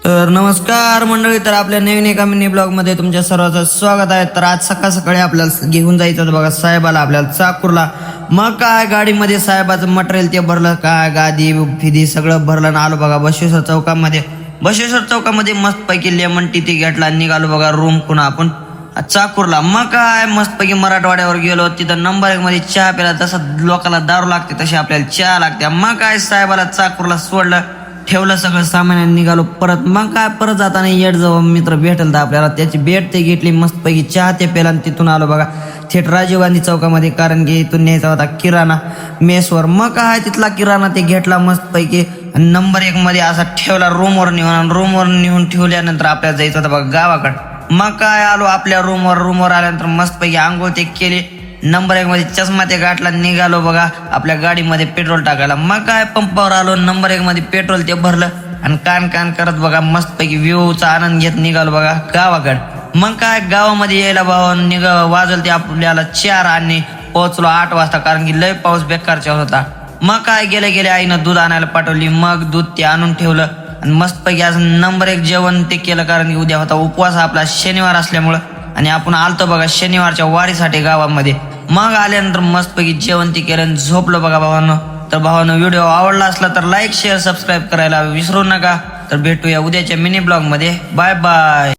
तर नमस्कार मंडळी, तर आपल्या नवीन एका मिनी ब्लॉग मध्ये तुमच्या सर्वांचं स्वागत आहे। तर आज सकाळ सकाळी आपल्याला घेऊन जायचं होतं बघा साहेबाला, आपल्याला चाकूरला। मग काय गाडीमध्ये साहेबाचं मटेरियल ते भरलं, काय गादी फिदी सगळं भरलं ना आलो बघा बसवेश्वर चौकामध्ये। बसवेश्वर चौकामध्ये मस्त पैकी लेमन टी ते घेतला, निघालो बघा रूम पुन्हा आपण चाकूरला। मग काय मस्त पैकी मराठवाड्यावर गेलो, तिथं नंबर 1 मध्ये चहा प्याला। तसं लोकांना दारू लागते तशी आपल्याला चहा लागते। मग काय साहेबाला चाकूरला सोडलं, ठेवलं सगळं सामान, निघालो परत। मग काय परत जाताना येड जवळ मित्र भेटल तर आपल्याला त्याची भेट ते घेतली, मस्त पैकी चहा ते पेला। तिथून आलो बघा थेट राजीव गांधी चौकामध्ये, कारण की इथून न्यायचा होता किराणा मेसवर। मग काय तिथला किराणा ते घेतला मस्त पैकी, नंबर 1 मध्ये असा ठेवला रूमवर नेऊन। रूमवर नेऊन ठेवल्यानंतर आपल्याला जायचं होतं बघा गावाकडे। मग काय आलो आपल्या रूमवर आल्यानंतर मस्त पैकी आंघोळ ते केली, नंबर 1 मध्ये चष्मा ते गाठला, निघालो बघा आपल्या गाडीमध्ये पेट्रोल टाकायला। मग काय पंपावर आलो, नंबर 1 मध्ये पेट्रोल ते भरलं आणि कान करत बघा मस्त पैकी व्ह्यूचा आनंद घेत निघालो बघा गावाकडे। मग काय गावामध्ये यायला भावा वाजल ते आपल्याला 4 आणि पोहोचलो 8 वाजता, कारण की लय पाऊस बेकारचा होता। मग काय गेले आईनं दूध आणायला पाठवली, मग दूध ते आणून ठेवलं आणि मस्त पैकी आज नंबर 1 जेवण ते केलं, कारण की उद्या होता उपवास आपला शनिवार असल्यामुळं। आणि आपण आलतो बघा शनिवारच्या वारीसाठी गावामध्ये। मग आल्यानंतर मस्तपैकी जेवण ते केलं, झोपलो बघा भावांनो। तर भावांनो, व्हिडिओ आवडला असला तर लाईक शेअर सबस्क्राईब करायला विसरू नका। तर भेटूया उद्याच्या मिनी ब्लॉग मध्ये, बाय बाय।